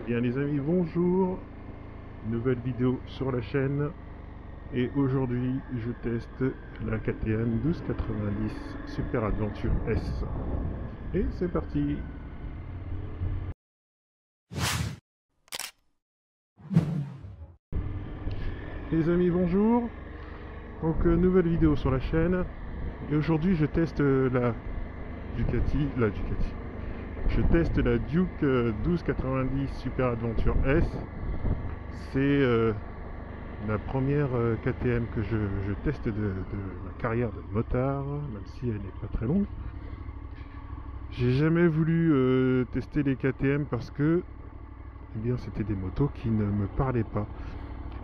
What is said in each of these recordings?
Bien les amis, bonjour, nouvelle vidéo sur la chaîne et aujourd'hui je teste la KTM 1290 Super Adventure S et c'est parti. Les amis bonjour, donc nouvelle vidéo sur la chaîne et aujourd'hui je teste la Ducati, je teste la Duke 1290 Super Adventure S. C'est la première KTM que je teste de ma carrière de motard, même si elle n'est pas très longue. J'ai jamais voulu tester les KTM parce que eh bien, c'était des motos qui ne me parlaient pas.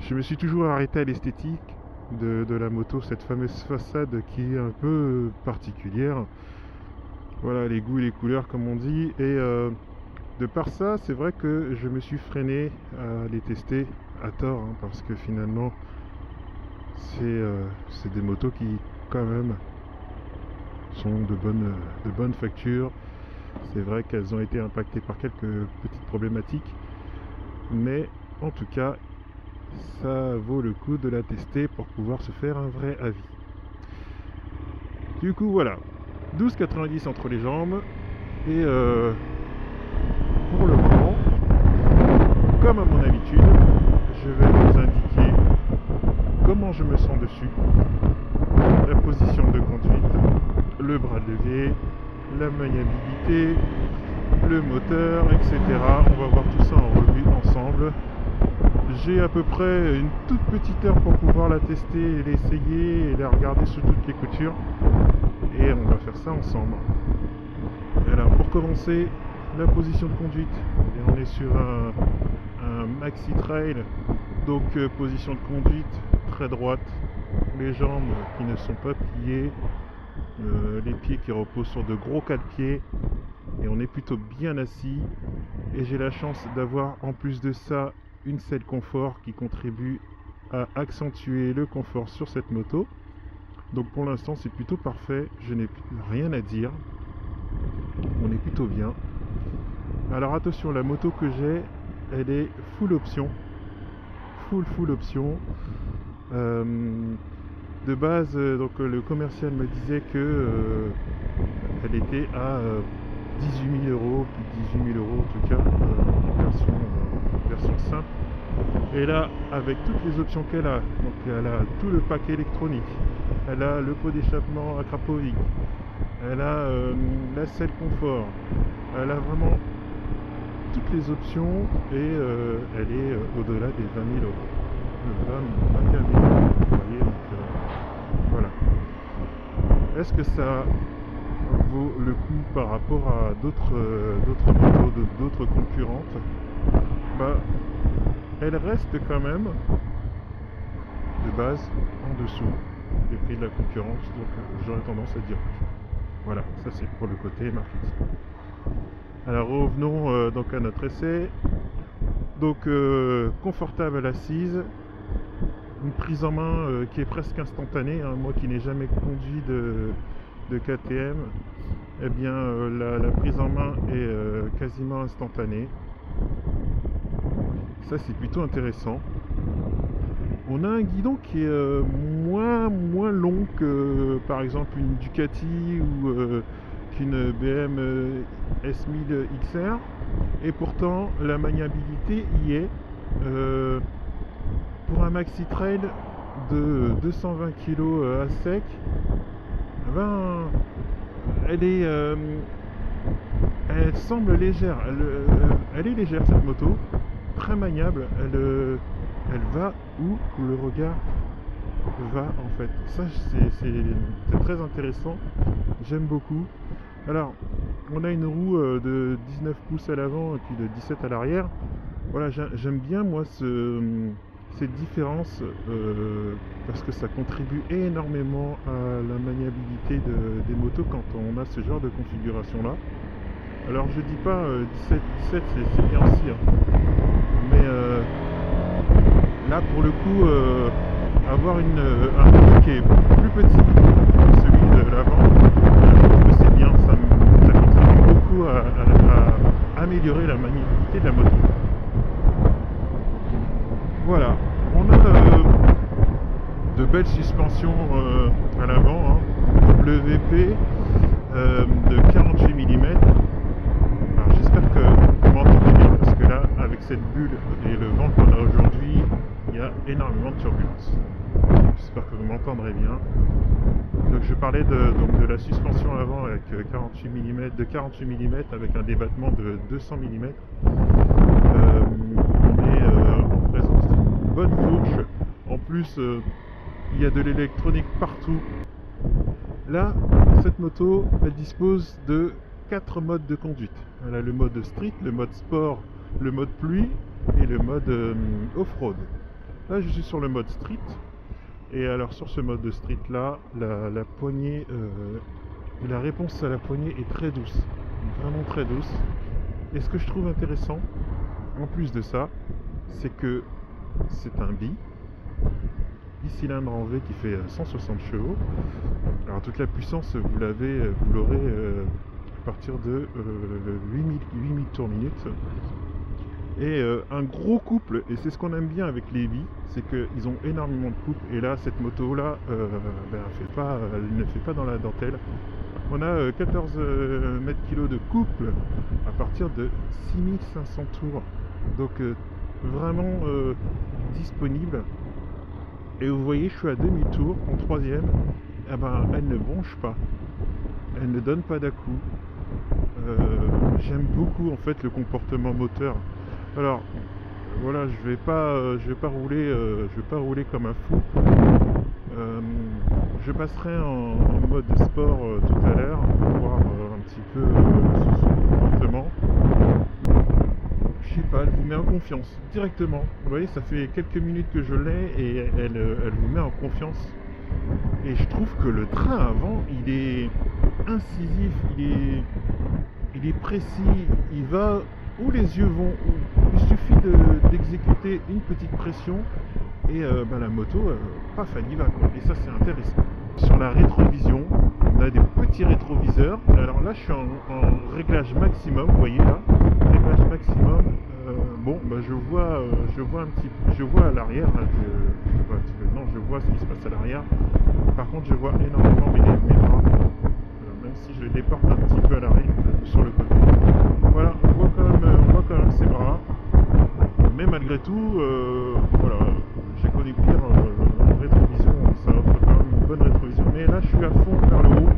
Je me suis toujours arrêté à l'esthétique de la moto, cette fameuse façade qui est un peu particulière. Voilà, les goûts et les couleurs comme on dit. Et de par ça, c'est vrai que je me suis freiné à les tester à tort, hein, parce que finalement, c'est des motos qui, quand même, sont de bonne facture. C'est vrai qu'elles ont été impactées par quelques petites problématiques, mais en tout cas, ça vaut le coup de la tester pour pouvoir se faire un vrai avis. Du coup, voilà, 12,90 entre les jambes, et pour le moment, comme à mon habitude, je vais vous indiquer comment je me sens dessus, la position de conduite, le bras de levier, la maniabilité, le moteur, etc. On va voir tout ça en revue ensemble. J'ai à peu près une toute petite heure pour pouvoir la tester et l'essayer et la regarder sous toutes les coutures. Et on va faire ça ensemble. Alors pour commencer, la position de conduite. Et on est sur un maxi trail, donc position de conduite très droite, les jambes qui ne sont pas pliées, les pieds qui reposent sur de gros cale-pieds, et on est plutôt bien assis. Et j'ai la chance d'avoir en plus de ça une selle confort qui contribue à accentuer le confort sur cette moto. Donc pour l'instant c'est plutôt parfait, je n'ai rien à dire, on est plutôt bien. Alors attention, la moto que j'ai, elle est full option, full option. De base, donc le commercial me disait que elle était à 18 000 €, plus de 18 000 € en tout cas, en version simple. Et là, avec toutes les options qu'elle a, donc elle a tout le paquet électronique, elle a le pot d'échappement à Krapovic, elle a la selle confort, elle a vraiment toutes les options et elle est au-delà des 20 000 €. 21 000 €, vous voyez, donc voilà. Est-ce que ça vaut le coup par rapport à d'autres motos, d'autres concurrentes? Bah, elle reste quand même de base en dessous des prix de la concurrence, donc j'aurais tendance à dire oui. Voilà, ça c'est pour le côté marketing. Alors revenons donc à notre essai. Donc confortable à l'assise, une prise en main qui est presque instantanée, hein. Moi qui n'ai jamais conduit de KTM, eh bien la prise en main est quasiment instantanée. Ça c'est plutôt intéressant. On a un guidon qui est moins long que par exemple une Ducati ou qu'une BM S1000 XR, et pourtant la maniabilité y est. Pour un maxi trail de 220 kg à sec, ben, elle semble légère. Elle est légère cette moto, très maniable. Elle va où le regard va en fait. Ça c'est très intéressant. J'aime beaucoup. Alors, on a une roue de 19 pouces à l'avant et puis de 17 à l'arrière. Voilà, j'aime bien moi cette différence parce que ça contribue énormément à la maniabilité des motos quand on a ce genre de configuration là. Alors je dis pas 17 c'est bien aussi, hein. Mais là pour le coup avoir un moteur qui est plus petit que celui de l'avant, je trouve que c'est bien, ça contribue beaucoup à améliorer la maniabilité de la moto. Voilà, on a de belles suspensions à l'avant, hein, WP de 48 mm. Alors j'espère que vous m'entendez bien parce que là, avec cette bulle et le vent qu'on a aujourd'hui, il y a énormément de turbulences. J'espère que vous m'entendrez bien. Donc je parlais de la suspension avant avec 48 mm, de 48 mm avec un débattement de 200 mm. On est en présence d'une bonne fourche. En plus, il y a de l'électronique partout. Là, cette moto, elle dispose de 4 modes de conduite. Elle a le mode street, le mode sport, le mode pluie et le mode off-road. Là, je suis sur le mode street. Et alors sur ce mode de street là, la poignée, la réponse à la poignée est très douce, vraiment très douce. Et ce que je trouve intéressant, en plus de ça, c'est que c'est un bicylindre en V qui fait 160 chevaux. Alors toute la puissance, vous l'aurez à partir de 8000 tours minute. Et un gros couple, et c'est ce qu'on aime bien avec les Bi, c'est qu'ils ont énormément de couple. Et là, cette moto là, elle ne fait pas dans la dentelle. On a 14 mètres kg de couple à partir de 6500 tours. Donc vraiment disponible. Et vous voyez, je suis à demi-tour en troisième. Eh ben, elle ne bronche pas, elle ne donne pas d'à-coups. J'aime beaucoup en fait le comportement moteur. Alors voilà, je vais pas rouler comme un fou. Je passerai en mode sport tout à l'heure pour voir un petit peu son comportement. Je sais pas, elle vous met en confiance directement. Vous voyez, ça fait quelques minutes que je l'ai et elle vous met en confiance. Et je trouve que le train avant, il est incisif, il est précis, il va où les yeux vont. Il suffit d'exécuter une petite pression et la moto, paf, elle y va quoi. Et ça, c'est intéressant. Sur la rétrovision, on a des petits rétroviseurs. Alors là, je suis en réglage maximum, vous voyez là, réglage maximum. Je vois à l'arrière. Je vois ce qui se passe à l'arrière. Par contre, je vois énormément mes bras, même si je les déporte un petit peu à l'arrière, sur le côté. Voilà, on voit quand même ses bras. Mais malgré tout, voilà, j'ai connu pire en rétrovision, ça offre quand même une bonne rétrovision. Mais là, je suis à fond vers le haut.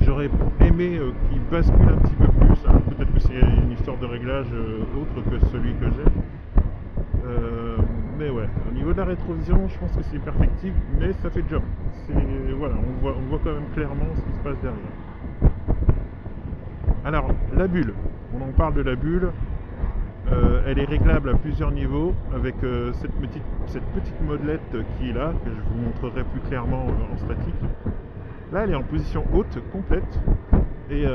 J'aurais aimé qu'il bascule un petit peu plus. Alors, peut-être que c'est une histoire de réglage autre que celui que j'ai. Mais ouais, au niveau de la rétrovision, je pense que c'est perfectible, mais ça fait le job. Voilà, on voit quand même clairement ce qui se passe derrière. Alors, la bulle, on en parle de la bulle. Elle est réglable à plusieurs niveaux avec cette petite modelette qui est là, que je vous montrerai plus clairement en statique. Là, elle est en position haute, complète. Et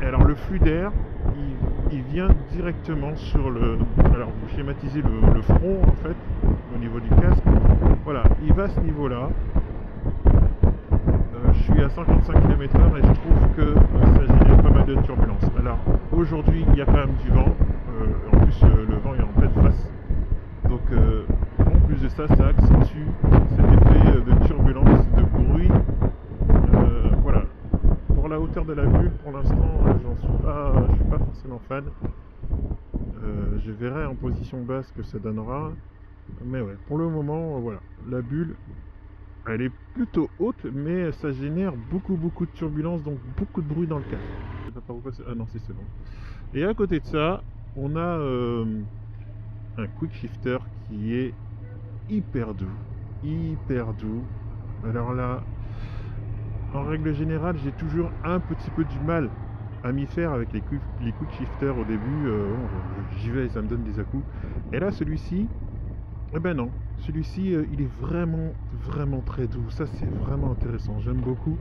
alors, le flux d'air, il vient directement sur le... Alors, vous schématisez le front, en fait, au niveau du casque. Voilà, il va à ce niveau-là. Je suis à 55 km/h et je trouve que ça génère pas mal de turbulences. Alors, aujourd'hui, il y a quand même du vent. En plus, le vent est en pleine face. Donc, en plus de ça, ça accentue cet effet de turbulence, de bruit. Voilà. Pour la hauteur de la bulle, pour l'instant, je suis pas forcément fan. Je verrai en position basse ce que ça donnera. Mais ouais, pour le moment, voilà. La bulle, elle est plutôt haute, mais ça génère beaucoup de turbulences, donc beaucoup de bruit dans le casque. Je sais pas pourquoi c'est... Ah non, c'est bon. Et à côté de ça, on a un quick shifter qui est hyper doux. Alors là, en règle générale, j'ai toujours un petit peu du mal à m'y faire avec les quick shifters au début. J'y vais et ça me donne des à-coups. Et là, celui-ci, eh ben non. Celui-ci, il est vraiment très doux. Ça, c'est vraiment intéressant. J'aime beaucoup.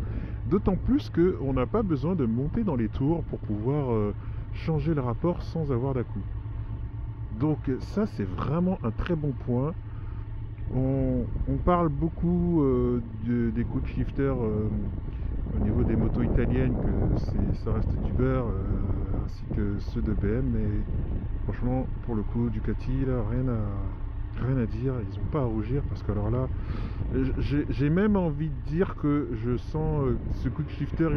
D'autant plus qu'on n'a pas besoin de monter dans les tours pour pouvoir changer le rapport sans avoir d'à-coups. Donc ça, c'est vraiment un très bon point. On parle beaucoup des quick shifters au niveau des motos italiennes, que ça reste du beurre. ainsi que ceux de BM, mais franchement, pour le coup, Ducati, là, rien à dire, ils n'ont pas à rougir, parce que alors là, j'ai même envie de dire que je sens ce quick shifter,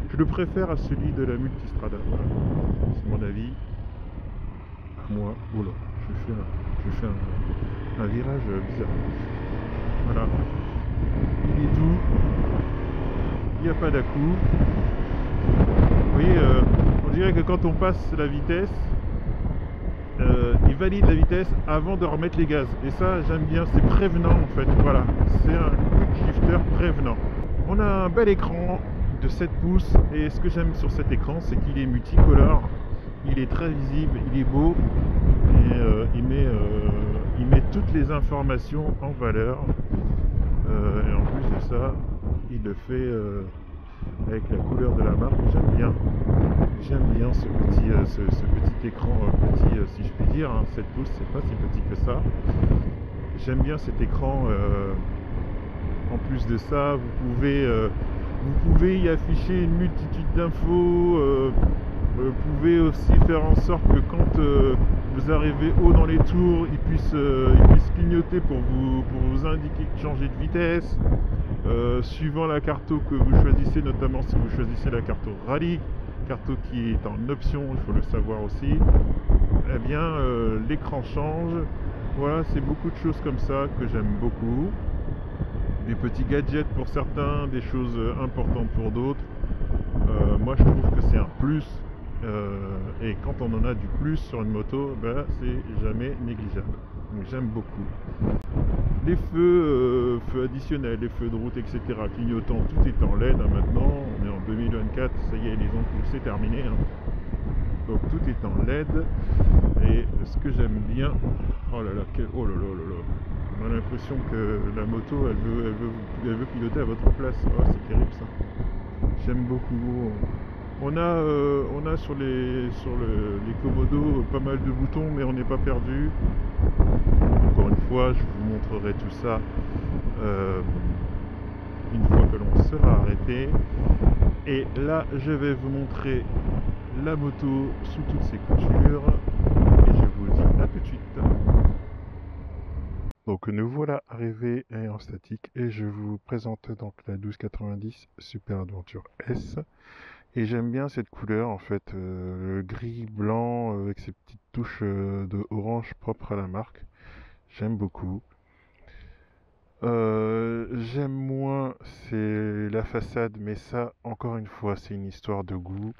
je le préfère à celui de la Multistrada. Voilà. C'est mon avis. À moi. Oh là, je fais un virage bizarre. Voilà. Il est doux. Il n'y a pas d'à-coup. Vous voyez, on dirait que quand on passe la vitesse, il valide la vitesse avant de remettre les gaz. Et ça, j'aime bien, c'est prévenant en fait. Voilà, c'est un quick shifter prévenant. On a un bel écran de 7 pouces et ce que j'aime sur cet écran, c'est qu'il est multicolore. Il est très visible, il est beau et il met toutes les informations en valeur. Et en plus de ça, il le fait avec la couleur de la marque. J'aime bien ce petit écran petit, si je puis dire, hein. 7 pouces, c'est pas si petit que ça. J'aime bien cet écran. En plus de ça, vous pouvez y afficher une multitude d'infos. Vous pouvez aussi faire en sorte que quand vous arrivez haut dans les tours, il puisse clignoter pour vous indiquer de changer de vitesse. Suivant la carto que vous choisissez, notamment si vous choisissez la carto rallye, carto qui est en option, il faut le savoir aussi, eh bien l'écran change. Voilà, c'est beaucoup de choses comme ça que j'aime beaucoup. Des petits gadgets pour certains, des choses importantes pour d'autres. Moi je trouve que c'est un plus. Et quand on en a du plus sur une moto, ben, c'est jamais négligeable. Donc j'aime beaucoup. Les feux additionnels, les feux de route, etc. Clignotants, tout est en LED hein, maintenant. On est en 2024, ça y est, les ampoules, c'est terminé. Hein. Donc tout est en LED. Et ce que j'aime bien, oh là là, oh là là là là. On a l'impression que la moto, elle veut piloter à votre place. Oh, c'est terrible ça. J'aime beaucoup. On a sur les commodos pas mal de boutons, mais on n'est pas perdu. Encore une fois, je vous montrerai tout ça une fois que l'on sera arrêté. Et là, je vais vous montrer la moto sous toutes ses coutures. Et je vous dis à tout de suite. Donc nous voilà arrivés en statique et je vous présente donc la 1290 Super Adventure S. Et j'aime bien cette couleur en fait, le gris blanc avec ces petites touches de orange propres à la marque. J'aime beaucoup. J'aime moins c'est la façade, mais ça encore une fois c'est une histoire de goût.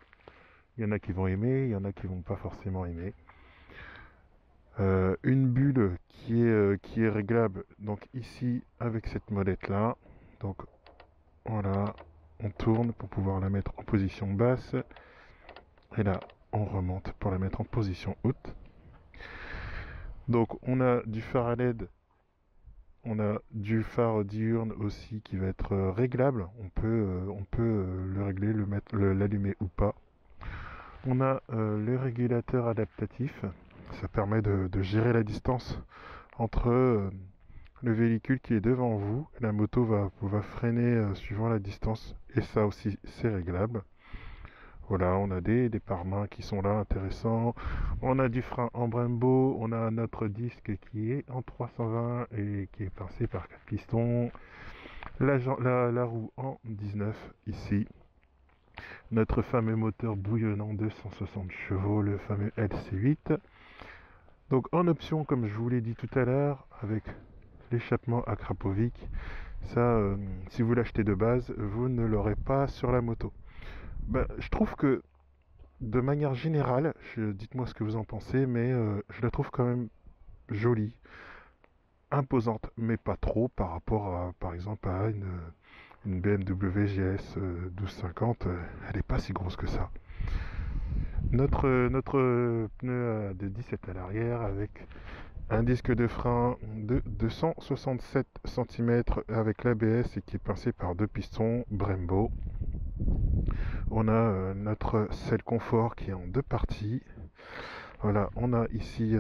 Il y en a qui vont aimer, il y en a qui vont pas forcément aimer. Une bulle qui est réglable donc ici avec cette molette là. Donc voilà, on tourne pour pouvoir la mettre en position basse. Et là, on remonte pour la mettre en position haute. Donc on a du phare à LED, on a du phare diurne aussi qui va être réglable. On peut le régler, l'allumer ou pas. On a le régulateur adaptatif. Ça permet de gérer la distance entre le véhicule qui est devant vous. La moto va freiner suivant la distance et ça aussi c'est réglable. Voilà, on a des pare-mains qui sont là, intéressants. On a du frein en Brembo. On a notre disque qui est en 320 et qui est pincé par 4 pistons. La roue en 19 ici. Notre fameux moteur bouillonnant de 160 chevaux, le fameux LC8. Donc en option, comme je vous l'ai dit tout à l'heure, avec l'échappement à Krapovic, ça, si vous l'achetez de base, vous ne l'aurez pas sur la moto. Ben, je trouve que de manière générale, dites-moi ce que vous en pensez, mais je la trouve quand même jolie, imposante, mais pas trop par rapport à, par exemple, à une BMW GS 1250, elle n'est pas si grosse que ça. Notre pneu de 17 à l'arrière avec un disque de frein de 267 cm avec l'ABS et qui est pincé par 2 pistons Brembo. On a notre selle confort qui est en 2 parties. Voilà, on a ici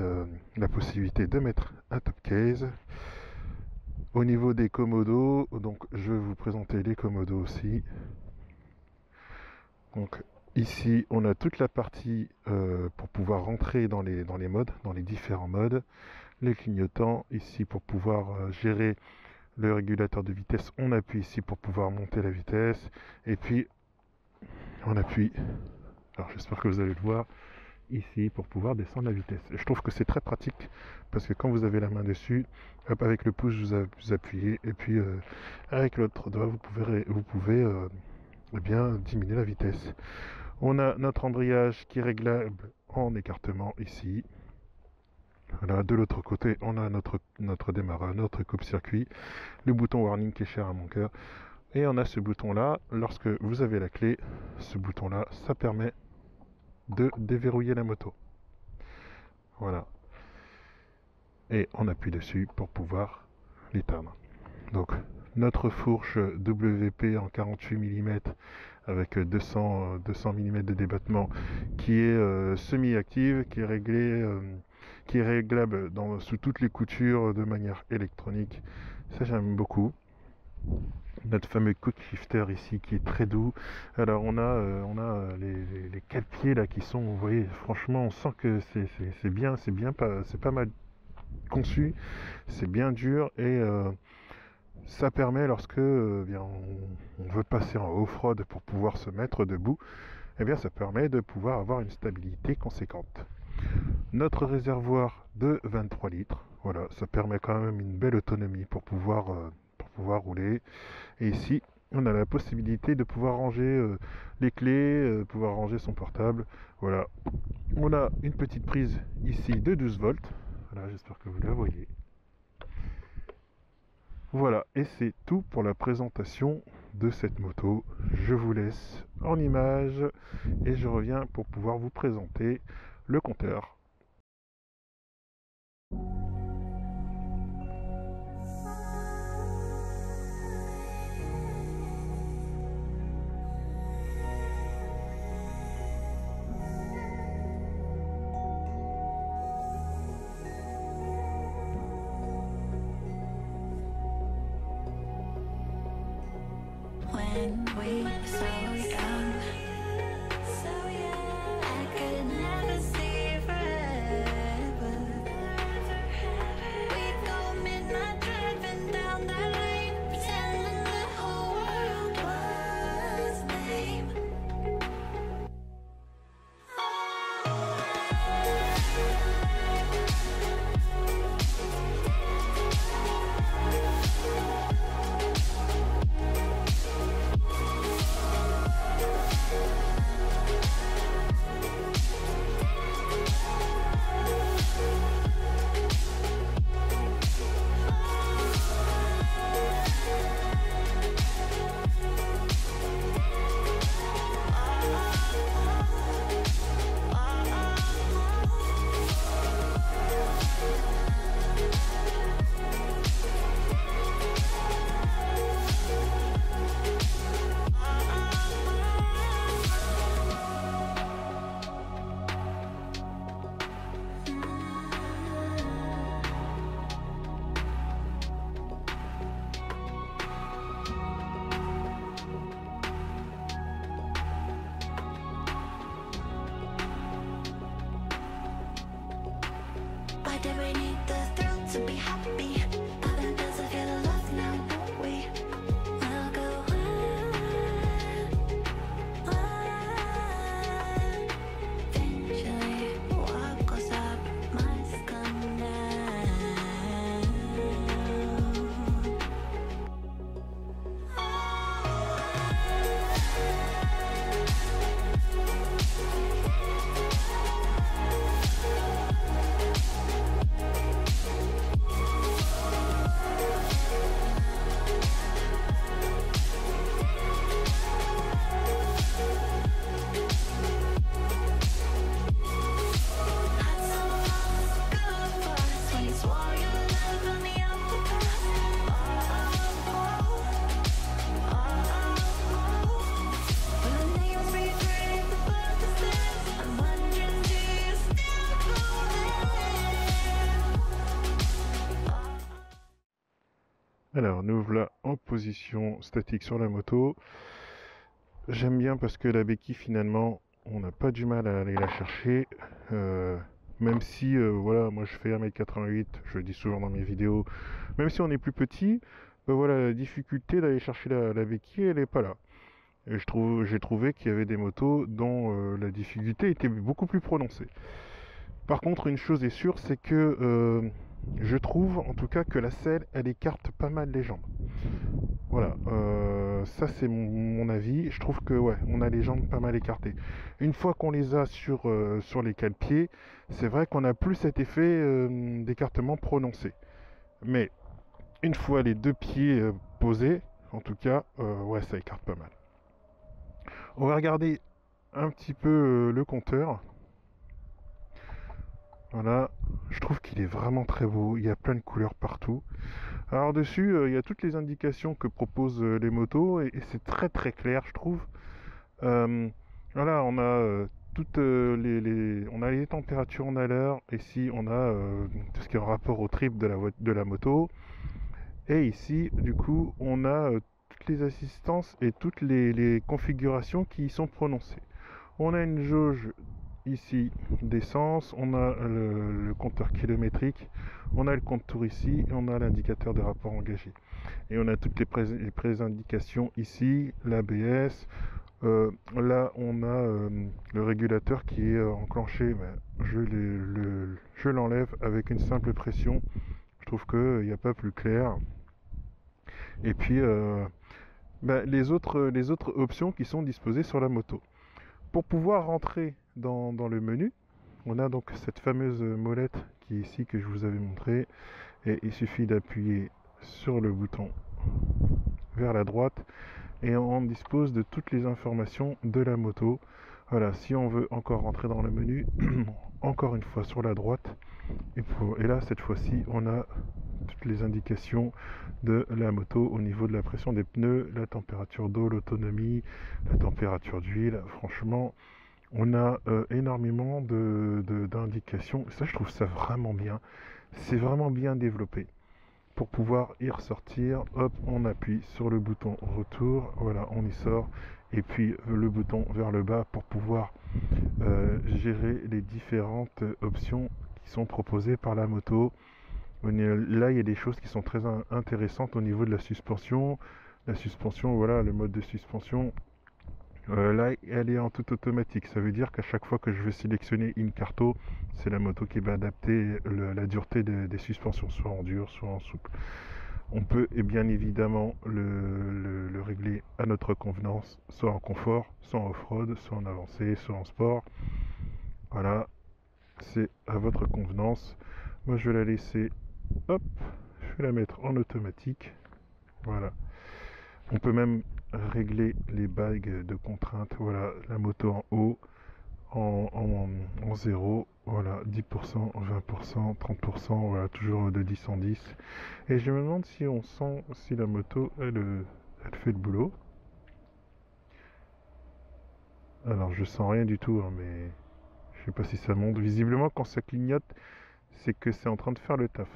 la possibilité de mettre un top case. Au niveau des commodos, donc je vais vous présenter les commodos aussi. Donc Ici, on a toute la partie pour pouvoir rentrer dans les modes, dans les différents modes. Les clignotants, ici pour pouvoir gérer le régulateur de vitesse, on appuie ici pour pouvoir monter la vitesse. Et puis, on appuie, alors j'espère que vous allez le voir, ici pour pouvoir descendre la vitesse. Et je trouve que c'est très pratique parce que quand vous avez la main dessus, hop, avec le pouce vous appuyez et puis avec l'autre doigt vous pouvez eh bien diminuer la vitesse. On a notre embrayage qui est réglable en écartement ici. Voilà, de l'autre côté, on a notre démarrage, notre coupe-circuit, le bouton warning qui est cher à mon cœur. Et on a ce bouton-là, lorsque vous avez la clé, ce bouton-là, ça permet de déverrouiller la moto. Voilà. Et on appuie dessus pour pouvoir l'éteindre. Donc, notre fourche WP en 48 mm avec 200 mm de débattement qui est semi-active, qui est réglable sous toutes les coutures de manière électronique. Ça, j'aime beaucoup. Notre fameux quick shifter ici qui est très doux. Alors on a les quatre pieds là qui sont, vous voyez, franchement on sent que c'est pas mal conçu, c'est bien dur et ça permet lorsque bien on veut passer en off-road pour pouvoir se mettre debout, et bien ça permet de pouvoir avoir une stabilité conséquente. Notre réservoir de 23 litres, voilà, ça permet quand même une belle autonomie pour pouvoir rouler. Et ici, on a la possibilité de pouvoir ranger les clés, pouvoir ranger son portable. Voilà. On a une petite prise ici de 12 volts. Voilà, j'espère que vous la voyez. Voilà, et c'est tout pour la présentation de cette moto. Je vous laisse en image et je reviens pour pouvoir vous présenter le compteur. When we were so young, I could never see forever. We'd go midnight driving down that lane, pretending the whole world was lame. Why did we need the thrill to be happy? Nothing does it feel love now, don't we? We'll go on. Eventually, what goes up must come down. Alors, nous voilà en position statique sur la moto. J'aime bien parce que la béquille, finalement, on n'a pas du mal à aller la chercher. Même si, voilà, moi je fais 1m88, je le dis souvent dans mes vidéos, même si on est plus petit, voilà, la difficulté d'aller chercher la béquille, elle n'est pas là. Et j'ai trouvé qu'il y avait des motos dont la difficulté était beaucoup plus prononcée. Par contre, une chose est sûre, c'est que je trouve en tout cas que la selle, elle écarte pas mal les jambes. Voilà, ça c'est mon avis. Je trouve que ouais, on a les jambes pas mal écartées. Une fois qu'on les a sur les cale-pieds, c'est vrai qu'on n'a plus cet effet d'écartement prononcé. Mais une fois les deux pieds posés, en tout cas, ouais, ça écarte pas mal. On va regarder un petit peu le compteur. Voilà, je trouve qu'il est vraiment très beau, il y a plein de couleurs partout. Alors dessus, il y a toutes les indications que proposent les motos et c'est très très clair, je trouve. Euh, voilà, on a toutes on a les températures en l'heure. Ici, on a tout ce qui est en rapport au trip de la moto. Et ici, du coup, on a toutes les assistances et toutes les configurations qui y sont prononcées. On a une jauge ici d'essence, on a le compteur kilométrique, on a le compte-tour ici et on a l'indicateur de rapport engagé. Et on a toutes les pré-indications ici, l'ABS. Là, on a le régulateur qui est enclenché. Ben, je l'enlève avec une simple pression. Je trouve qu'il n'y a pas plus clair. Et puis, ben, les autres options qui sont disposées sur la moto. Pour pouvoir rentrer dans le menu, on a donc cette fameuse molette qui est ici que je vous avais montré et il suffit d'appuyer sur le bouton vers la droite et on dispose de toutes les informations de la moto. Voilà, si on veut encore rentrer dans le menu, encore une fois sur la droite et là cette fois-ci on a toutes les indications de la moto au niveau de la pression des pneus, la température d'eau, l'autonomie, la température d'huile. Franchement, on a énormément d'indications. Ça, je trouve ça vraiment bien. C'est vraiment bien développé. Pour pouvoir y ressortir, hop, on appuie sur le bouton retour. Voilà, on y sort. Et puis le bouton vers le bas pour pouvoir gérer les différentes options qui sont proposées par la moto. Là, il y a des choses qui sont très intéressantes au niveau de la suspension. La suspension, voilà, le mode de suspension. Là, elle est en tout automatique. Ça veut dire qu'à chaque fois que je vais sélectionner une carto, c'est la moto qui va adapter la dureté des suspensions, soit en dur, soit en souple. On peut et bien évidemment le régler à notre convenance, soit en confort, soit en off-road, soit en avancée, soit en sport. Voilà, c'est à votre convenance. Moi, je vais la laisser, hop, je vais la mettre en automatique. Voilà. On peut même régler les bagues de contrainte. Voilà, la moto en haut, en 0, voilà, 10%, 20%, 30%, voilà, toujours de 10 en 10. Et je me demande si on sent, si la moto, elle fait le boulot. Alors, je sens rien du tout, hein, mais je sais pas si ça monte. Visiblement, quand ça clignote, c'est que c'est en train de faire le taf.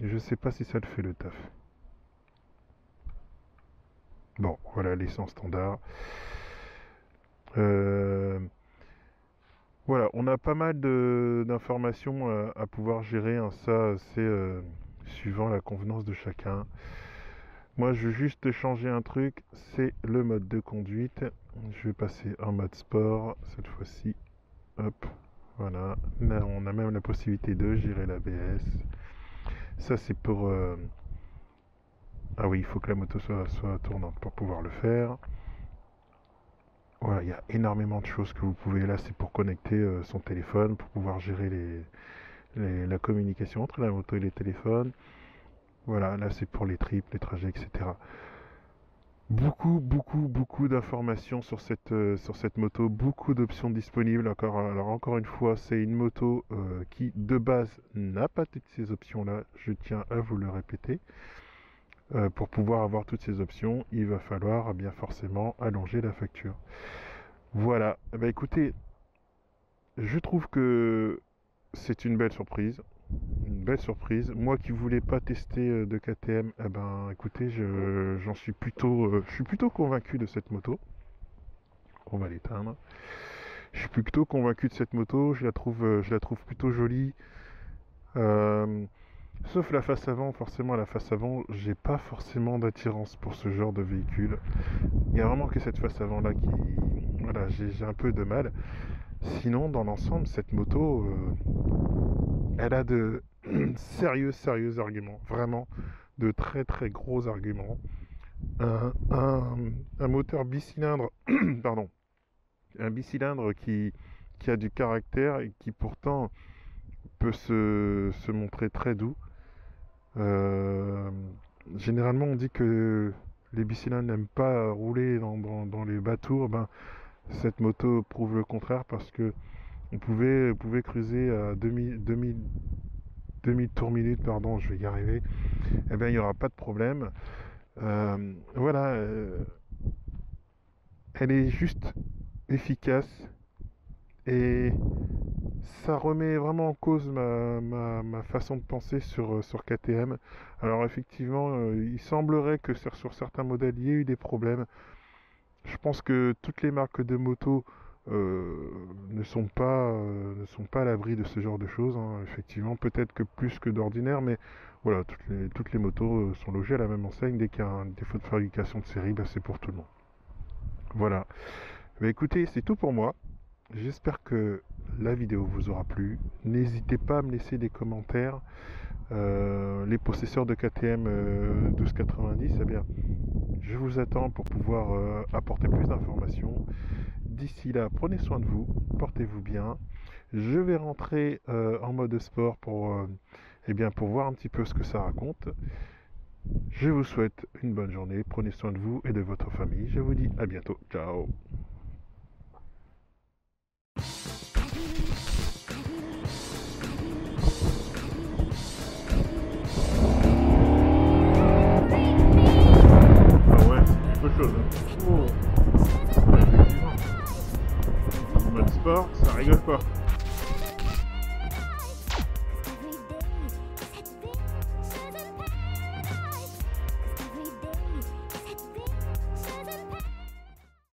Et je sais pas si ça le fait le taf. Bon, voilà l'essence standard. Voilà, on a pas mal d'informations à pouvoir gérer, hein. Ça, c'est suivant la convenance de chacun. Moi, je veux juste changer un truc, c'est le mode de conduite. Je vais passer en mode sport cette fois-ci. Hop, voilà. Là, on a même la possibilité de gérer l'ABS. Ça, c'est pour... Ah oui, il faut que la moto soit tournante pour pouvoir le faire. Voilà, il y a énormément de choses que vous pouvez. Là, c'est pour connecter son téléphone, pour pouvoir gérer la communication entre la moto et les téléphones. Voilà, là, c'est pour les trips, les trajets, etc. Beaucoup d'informations sur cette moto, beaucoup d'options disponibles. Alors encore une fois, c'est une moto qui de base n'a pas toutes ces options-là. Je tiens à vous le répéter. Pour pouvoir avoir toutes ces options, il va falloir bien forcément allonger la facture. Voilà. Eh ben, écoutez, je trouve que c'est une belle surprise. Une belle surprise. Moi qui voulais pas tester de KTM, eh ben, écoutez, j'en suis plutôt, je suis plutôt convaincu de cette moto. On va l'éteindre. Je suis plutôt convaincu de cette moto, je la trouve plutôt jolie. Euh, Sauf la face avant, forcément la face avant, j'ai pas forcément d'attirance pour ce genre de véhicule. Il y a vraiment que cette face avant là qui... Voilà, j'ai un peu de mal. Sinon, dans l'ensemble, cette moto, elle a de sérieux arguments. Vraiment, de très gros arguments. Un moteur bicylindre, pardon, un bicylindre qui a du caractère et qui pourtant peut se montrer très doux. Généralement, on dit que les bicylindres n'aiment pas rouler dans les bas-tours. Ben, cette moto prouve le contraire parce que on pouvait cruiser à 2000 tours minute, pardon, je vais y arriver. Eh bien, il n'y aura pas de problème. Voilà, elle est juste efficace et ça remet vraiment en cause ma façon de penser sur KTM. Alors effectivement, il semblerait que sur certains modèles, il y ait eu des problèmes. Je pense que toutes les marques de moto ne sont pas à l'abri de ce genre de choses, hein. Effectivement, peut-être que plus que d'ordinaire, mais voilà, toutes les motos sont logées à la même enseigne. Dès qu'il y a un défaut de fabrication de série, bah, c'est pour tout le monde. Voilà. Bah, écoutez, c'est tout pour moi. J'espère que la vidéo vous aura plu. N'hésitez pas à me laisser des commentaires. Les possesseurs de KTM 1290, eh bien, je vous attends pour pouvoir apporter plus d'informations. D'ici là, prenez soin de vous, portez-vous bien. Je vais rentrer en mode sport pour voir un petit peu ce que ça raconte. Je vous souhaite une bonne journée, prenez soin de vous et de votre famille. Je vous dis à bientôt. Ciao. Ah ouais, c'est autre chose. Ouais, effectivement. En mode sport, ça rigole pas.